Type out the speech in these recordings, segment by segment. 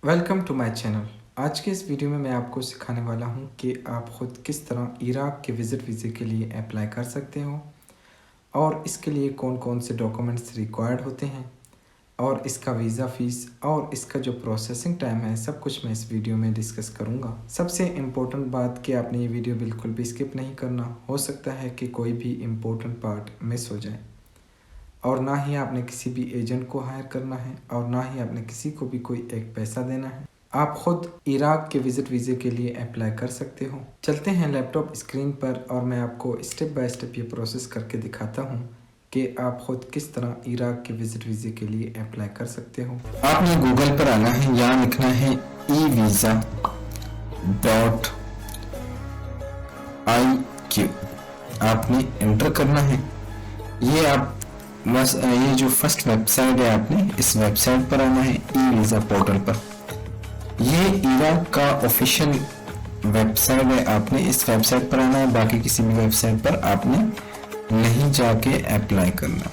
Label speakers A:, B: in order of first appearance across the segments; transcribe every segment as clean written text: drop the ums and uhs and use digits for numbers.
A: Welcome to my channel. आज के इस वीडियो में मैं आपको सिखाने वाला हूं कि आप ख़ुद किस तरह इराक़ के विज़िट वीज़े के लिए अप्लाई कर सकते हो और इसके लिए कौन कौन से डॉक्यूमेंट्स रिक्वायर्ड होते हैं और इसका वीज़ा फ़ीस और इसका जो प्रोसेसिंग टाइम है, सब कुछ मैं इस वीडियो में डिस्कस करूंगा। सबसे इम्पोर्टेंट बात कि आपने ये वीडियो बिल्कुल भी स्किप नहीं करना। हो सकता है कि कोई भी इम्पोर्टेंट पार्ट मिस हो जाए। और ना ही आपने किसी भी एजेंट को हायर करना है और ना ही आपने किसी को भी कोई एक पैसा देना है। आप खुद इराक़ के विज़िट वीज़े के लिए अप्लाई कर सकते हो। चलते हैं लैपटॉप स्क्रीन पर और मैं आपको स्टेप बाय स्टेप ये प्रोसेस करके दिखाता हूँ कि आप खुद किस तरह इराक़ के विज़िट वीज़े के लिए अप्लाई कर सकते हो। आपने गूगल पर आना है, यहाँ लिखना है evisa.iq। आपने एंटर करना है। ये आप बस ये जो फर्स्ट वेबसाइट है, आपने इस वेबसाइट पर आना है, ई वीज़ा पोर्टल पर। ये इराक़ का ऑफिशियल वेबसाइट है, आपने इस वेबसाइट पर आना है। बाकी किसी भी वेबसाइट पर आपने नहीं जाके अप्लाई करना।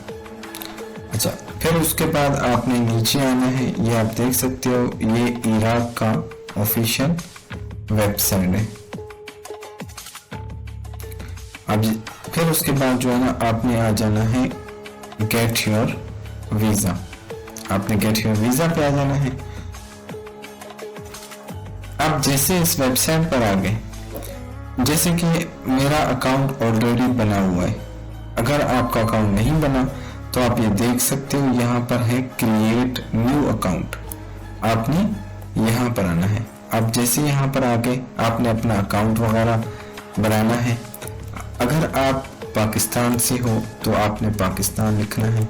A: अच्छा, फिर उसके बाद आपने नीचे आना है। ये आप देख सकते हो, ये इराक़ का ऑफिशियल वेबसाइट है। अब फिर उसके बाद जो है ना, आपने आ जाना है गेट योर वीज़ा। आपने गेट योर वीज़ा पे आ जाना है। आप जैसे इस वेबसाइट पर आ गए, जैसे कि मेरा अकाउंट ऑलरेडी बना हुआ है, अगर आपका अकाउंट नहीं बना तो आप ये देख सकते हो, यहाँ पर है क्रिएट न्यू अकाउंट। आपने यहाँ पर आना है। आप जैसे यहाँ पर आ गए, आपने अपना अकाउंट वगैरह बनाना है। अगर आप पाकिस्तान से हो तो आपने पाकिस्तान लिखना है।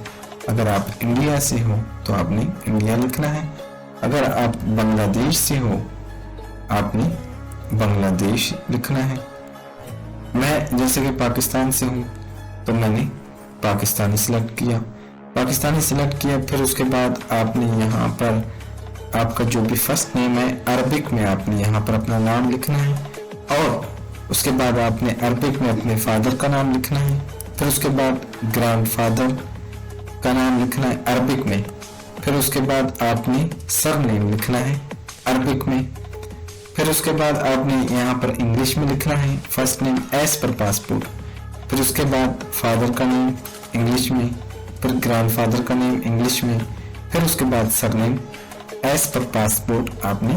A: अगर आप इंडिया से हो तो आपने इंडिया लिखना है। अगर आप बांग्लादेश से हो, आपने बांग्लादेश लिखना है। मैं जैसे कि पाकिस्तान से हूँ तो मैंने पाकिस्तानी सिलेक्ट किया। फिर उसके बाद आपने यहाँ पर आपका जो भी फर्स्ट नेम है, अरबिक में आपने यहाँ पर अपना नाम लिखना है और उसके बाद आपने अरबिक में अपने फादर का नाम लिखना है। फिर उसके बाद ग्रैंडफादर का नाम लिखना है अरबिक में। फिर उसके बाद आपने सरनेम लिखना है अरबिक में। फिर उसके बाद आपने यहाँ पर इंग्लिश में लिखना है first name as per passport. फिर उसके बाद फादर का नेम इंग्लिश में, फिर ग्रैंडफादर का नेम इंग्लिश में, फिर उसके बाद सरनेम एज पर पासपोर्ट आपने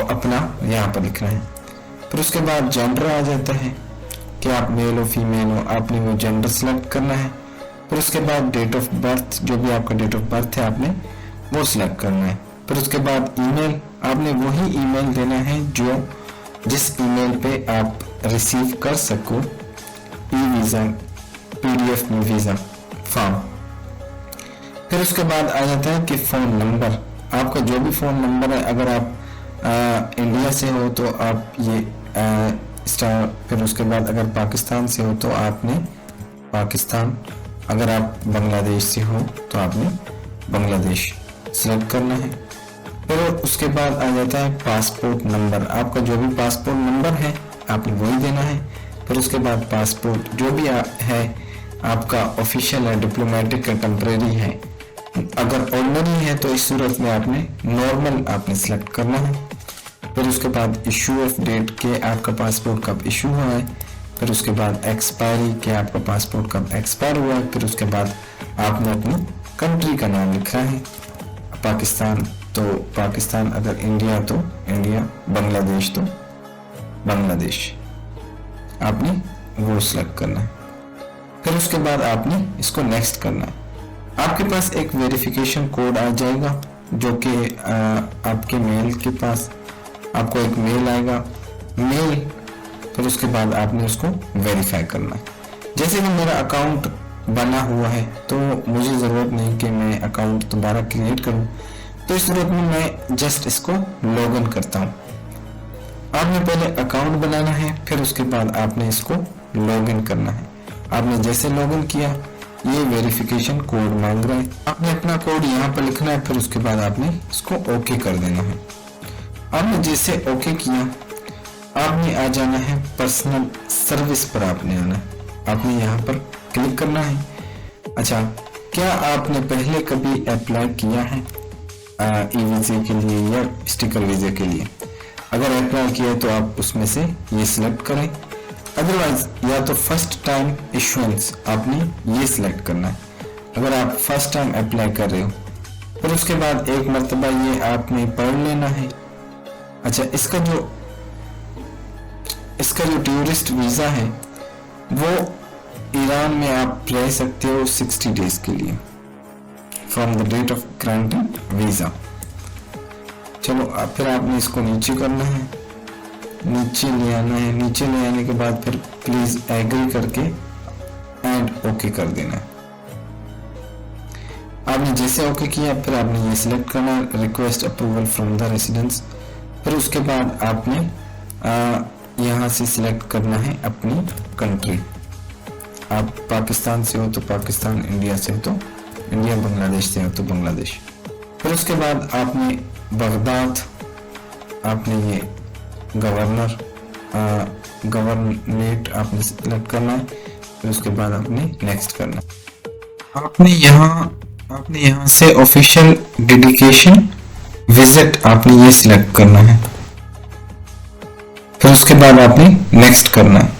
A: अपना यहाँ पर लिखना है। फिर उसके बाद जेंडर आ जाता है कि आप मेल हो फीमेल हो, आपने वो जेंडर सेलेक्ट करना है। फिर उसके बाद डेट ऑफ बर्थ, जो भी आपका डेट ऑफ बर्थ है, आपने वो सिलेक्ट करना है। फिर उसके बाद ईमेल, आपने वही ईमेल देना है जिस ईमेल पे आप रिसीव कर सको ई वीज़ा PDF में वीज़ा फॉर्म। फिर उसके बाद आ जाता है कि फ़ोन नंबर, आपका जो भी फ़ोन नंबर है, अगर आप इंडिया से हो तो आप ये स्टार। फिर उसके बाद अगर पाकिस्तान से हो तो आपने पाकिस्तान, अगर आप बांग्लादेश से हो तो आपने बांग्लादेश सिलेक्ट करना है। फिर उसके बाद आ जाता है पासपोर्ट नंबर, आपका जो भी पासपोर्ट नंबर है आपने वही देना है। फिर उसके बाद पासपोर्ट जो भी है आपका ऑफिशियल है, डिप्लोमेटिक है, टेम्परेरी है। अगर ऑर्डिनरी है तो इस सूरत में आपने नॉर्मल आपने सिलेक्ट करना है। फिर उसके बाद इशू ऑफ डेट के आपका पासपोर्ट कब इशू हुआ है। फिर उसके बाद एक्सपायरी के आपका पासपोर्ट कब एक्सपायर हुआ है। फिर उसके बाद आपने अपनी कंट्री का नाम लिखा है, पाकिस्तान तो पाकिस्तान, अगर इंडिया तो इंडिया, बांग्लादेश तो बांग्लादेश, आपने वो सिलेक्ट करना है। फिर उसके बाद आपने इसको नेक्स्ट करना है। आपके पास एक वेरिफिकेशन कोड आ जाएगा जो कि आपके मेल के पास आपको एक मेल आएगा मेल। फिर उसके बाद आपने उसको वेरीफाई करना है। जैसे कि मेरा अकाउंट बना हुआ है तो मुझे ज़रूरत नहीं कि मैं अकाउंट दोबारा क्रिएट करूं, तो इस सूरत में मैं जस्ट इसको लॉगिन करता हूं। आपने पहले अकाउंट बनाना है, फिर उसके बाद आपने इसको लॉगिन करना है। आपने जैसे लॉगिन किया, ये वेरिफिकेशन कोड मांग रहा है, आपने अपना कोड यहाँ पर लिखना है। फिर उसके बाद आपने इसको ओके कर देना है। आपने जैसे ओके किया, आपने आ जाना है पर्सनल सर्विस पर, आपने आना है, आपने यहाँ पर क्लिक करना है। अच्छा, क्या आपने पहले कभी अप्लाई किया है ई वीज़े के लिए या स्टिकर वीज़े के लिए। अगर अप्लाई किया है तो आप उसमें से ये सिलेक्ट करें, अदरवाइज या तो फर्स्ट टाइम इशुएंस आपने ये सिलेक्ट करना है। अगर आप फर्स्ट टाइम अप्लाई कर रहे हो फिर उसके बाद एक मरतबा ये आपने पढ़ लेना है। अच्छा, इसका जो टूरिस्ट वीज़ा है वो ईरान में आप रह सकते हो 60 डेज के लिए from the date of granting visa. चलो अब फिर आपने इसको नीचे करना है, नीचे ले आना है। नीचे ले आने के बाद फिर प्लीज एग्री करके एंड ओके कर देना है। आपने जैसे ओके किया फिर आपने ये सिलेक्ट करना है request approval from the residence. फिर उसके बाद आपने यहाँ से सिलेक्ट करना है अपनी कंट्री। आप पाकिस्तान से हो तो पाकिस्तान, इंडिया से हो तो इंडिया, बांग्लादेश से हो तो बांग्लादेश। फिर उसके बाद आपने बगदाद, आपने ये गवर्नमेंट आपने सिलेक्ट करना है। फिर उसके बाद आपने नेक्स्ट करना है। आपने यहाँ से ऑफिशियल डेडिकेशन विजिट आपने ये सिलेक्ट करना है। फिर उसके बाद आपने नेक्स्ट करना है।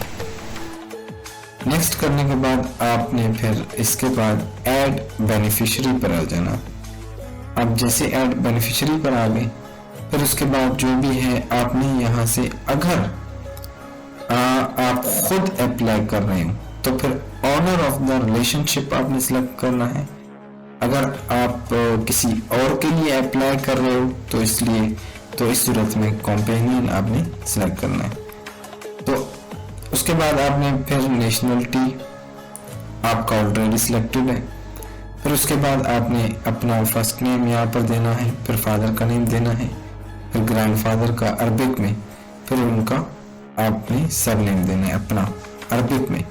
A: नेक्स्ट करने के बाद आपने फिर इसके बाद ऐड बेनिफिशियरी पर आ जाना। आप जैसे ऐड बेनिफिशियरी पर आ गए फिर उसके बाद जो भी है आपने यहाँ से, अगर आप खुद अप्लाई कर रहे हो तो फिर ऑनर ऑफ द रिलेशनशिप आपने सिलेक्ट करना है। अगर आप किसी और के लिए अप्लाई कर रहे हो तो इस सूरत में कंपेनियन आपने सिलेक्ट करना है। तो उसके बाद आपने फिर नेशनलिटी आपका ऑलरेडी सिलेक्टेड है। फिर उसके बाद आपने अपना फर्स्ट नेम यहाँ पर देना है, फिर फादर का नेम देना है, फिर ग्रैंडफादर का अरबिक में, फिर उनका आपने सरनेम देना है अपना अरबिक में।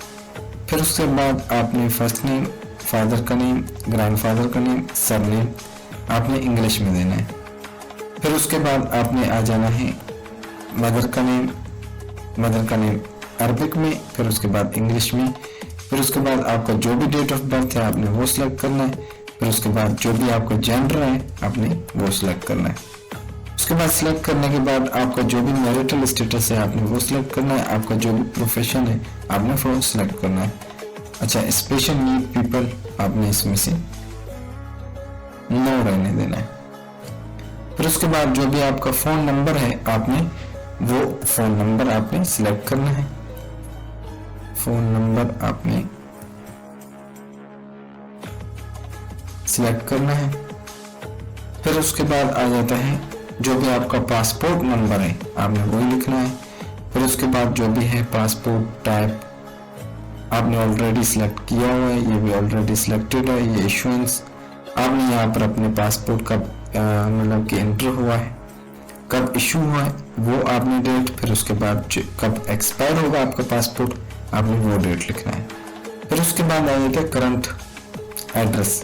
A: फिर उसके बाद आपने फर्स्ट नेम, फादर का नेम, ग्रैंडफादर का नेम, सरनेम आपने इंग्लिश में देना है। फिर उसके बाद आपने आ जाना है मदर का नेम अरबिक में, फिर उसके बाद इंग्लिश में। फिर उसके बाद आपका जो भी डेट ऑफ बर्थ है आपने वो सिलेक्ट करना है। फिर उसके बाद जो भी आपका जेंडर है आपने वो सिलेक्ट करना है। उसके बाद सिलेक्ट करने के बाद आपका जो भी मैरिटल स्टेटस है आपने वो सिलेक्ट करना है। आपका जो भी प्रोफेशन है आपने वो सिलेक्ट करना है। अच्छा, स्पेशल नीड पीपल आपने इसमें से नो रहने देना है। फिर उसके बाद जो भी आपका फोन नंबर है आपने वो फोन नंबर आपने सिलेक्ट करना है। फोन नंबर आपने सिलेक्ट करना है। फिर उसके बाद आ जाता है जो भी आपका पासपोर्ट नंबर है आपने वही लिखना है। फिर उसके बाद जो भी है पासपोर्ट टाइप आपने ऑलरेडी सिलेक्ट किया हुआ है, ये भी ऑलरेडी सिलेक्टेड है। ये इशुएंस आपने यहाँ पर अपने पासपोर्ट का मतलब कि एंटर हुआ है, कब इशू हुआ है वो आपने डेट, फिर उसके बाद कब एक्सपायर होगा आपका पासपोर्ट आपने वो डेट लिखना है। फिर उसके बाद आ जाता है करंट एड्रेस।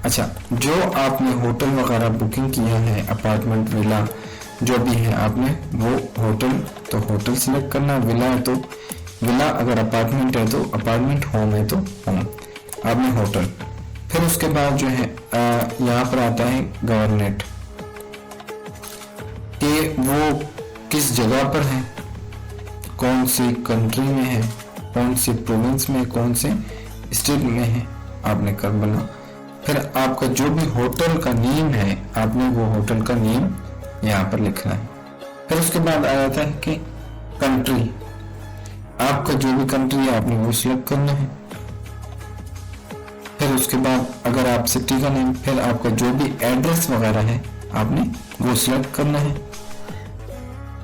A: अच्छा, जो आपने होटल वगैरह बुकिंग किया है, अपार्टमेंट, विला जो भी है आपने वो होटल तो होटल सिलेक्ट करना, विला है तो विला, अगर अपार्टमेंट है तो अपार्टमेंट, होम है तो होम आपने होटल। फिर उसके बाद जो है यहाँ पर आता है गवर्नमेंट कि वो किस जगह पर है, कौन सी कंट्री में है, कौन सी प्रोविंस में, कौन से स्टेट में है आपने कर बना। फिर आपका जो भी होटल का नेम है आपने वो होटल का नेम यहाँ पर लिखना है। फिर उसके बाद आ जाता है कि कंट्री, आपका जो भी कंट्री है आपने वो सिलेक्ट करना है। फिर उसके बाद अगर आप सिटी का नेम, फिर आपका जो भी एड्रेस वगैरह है आपने वो सिलेक्ट करना है।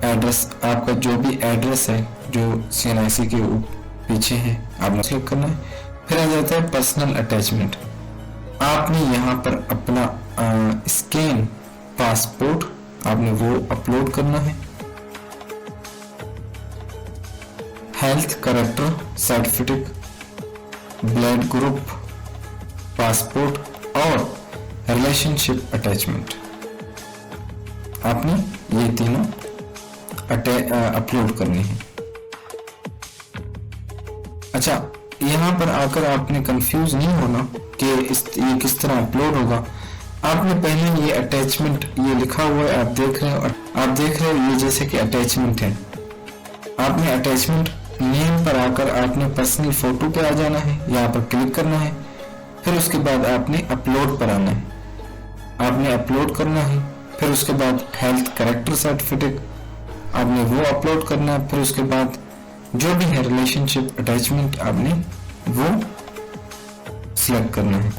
A: एड्रेस, आपका जो भी एड्रेस है जो CNIC के पीछे है आपने सिलेक्ट करना है। फिर आ जाता है पर्सनल अटैचमेंट, आपने यहाँ पर अपना स्कैन पासपोर्ट आपने वो अपलोड करना है। Health character certificate, blood group, passport और रिलेशनशिप अटैचमेंट आपने ये तीनों अपलोड करनी है। अच्छा, यहाँ पर आकर आपने कंफ्यूज नहीं होना कि ये किस तरह अपलोड होगा। आपने पहले ये अटैचमेंट ये लिखा हुआ है, आप देख रहे हो ये जैसे कि अटैचमेंट है। आपने अटैचमेंट नेम पर आकर आपने पर्सनल फोटो पे आ जाना है, यहाँ पर क्लिक करना है। फिर उसके बाद आपने अपलोड पर आना है, आपने अपलोड करना है। फिर उसके बाद हेल्थ करेक्टर सर्टिफिकेट आपने वो अपलोड करना है। फिर उसके बाद जो भी है रिलेशनशिप अटैचमेंट आपने वो सिलेक्ट करना है।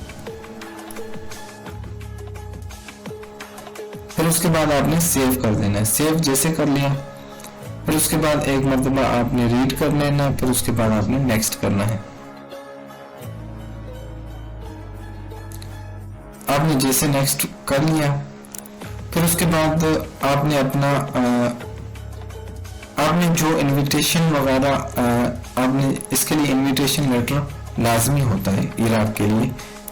A: फिर उसके बाद आपने सेव कर देना है। सेव जैसे कर लिया, फिर उसके बाद एक मरतबा आपने रीड कर लेना। फिर उसके बाद आपने नेक्स्ट करना है। आपने जैसे नेक्स्ट कर लिया, फिर उसके बाद आपने अपना आपने जो इनविटेशन वगैरह आपने इसके लिए इनविटेशन लेटर लाजमी होता है इराक के लिए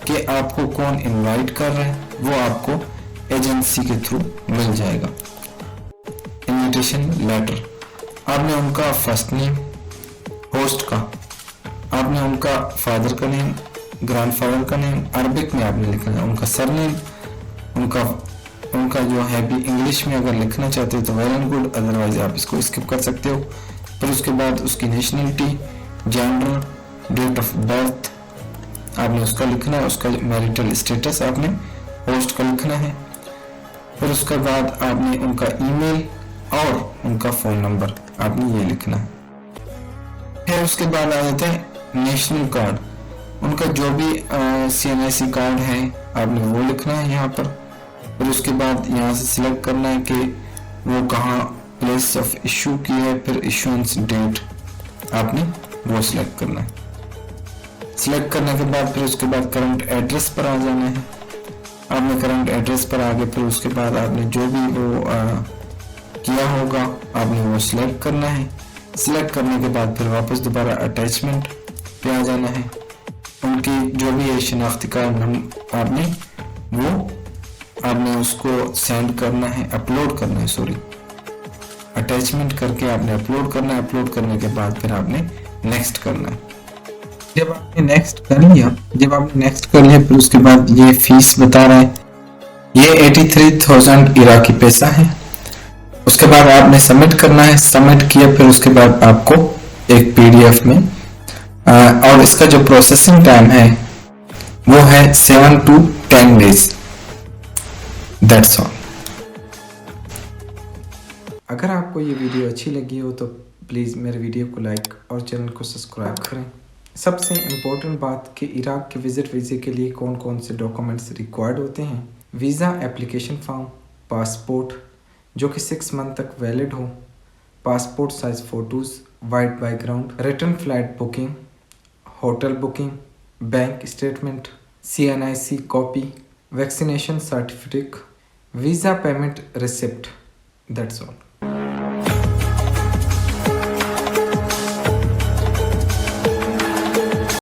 A: कि आपको कौन इनवाइट कर रहा है, वो आपको एजेंसी के थ्रू मिल जाएगा इनविटेशन लेटर। आपने उनका फर्स्ट नेम, होस्ट का, आपने उनका फादर का नेम, ग्रैंडफादर का नेम अरबिक में आपने लिखना है, उनका सरनेम, उनका जो है भी इंग्लिश में अगर लिखना चाहते हो तो वेल एंड गुड, अदरवाइज आप इसको स्किप कर सकते हो। फिर उसके बाद उसकी nationality, gender, date of birth आपने उसका लिखना है, उसका मैरिटल स्टेटस आपने होस्ट का लिखना है। फिर उसके बाद आपने उनका ईमेल और उनका फ़ोन नंबर आपने ये लिखना है। फिर उसके बाद आ जाता है नेशनल कार्ड, उनका जो भी CNIC कार्ड है आपने वो लिखना है यहाँ पर। फिर उसके बाद यहाँ से सिलेक्ट करना है कि वो कहाँ प्लेस ऑफ इशू की है। फिर इशुएंस डेट आपने वो सिलेक्ट करना है। सिलेक्ट करने के बाद फिर उसके बाद करंट एड्रेस पर आ जाना है। आपने करंट एड्रेस पर आगे फिर उसके बाद आपने जो भी वो किया होगा आपने वो सिलेक्ट करना है। सिलेक्ट करने के बाद फिर वापस दोबारा अटैचमेंट पे आ जाना है। उनकी जो भी है शनाख्ती कार्ड आपने वो आपने उसको सेंड करना है, अपलोड करना है, सॉरी अटैचमेंट करके आपने अपलोड करना है। अपलोड करने के बाद फिर आपने नेक्स्ट करना है। जब आपने नेक्स्ट कर लिया फिर उसके बाद ये फीस बता रहा है, ये 83,000 इराकी पैसा है। उसके बाद आपने सबमिट करना है। सबमिट किया फिर उसके बाद आपको एक PDF में और इसका जो प्रोसेसिंग टाइम है वो है 7 to 10 days। That's all. अगर आपको ये वीडियो अच्छी लगी हो तो प्लीज़ मेरे वीडियो को लाइक और चैनल को सब्सक्राइब करें। सबसे इम्पोर्टेंट बात कि इराक के विज़िट वीज़े के लिए कौन कौन से डॉक्यूमेंट्स रिक्वायर्ड होते हैं। वीज़ा एप्लीकेशन फॉर्म, पासपोर्ट जो कि 6 मंथ तक वैलिड हो, passport size photos, white background, return flight booking, hotel booking, bank statement, CNIC copy, vaccination certificate, visa payment receipt. That's all.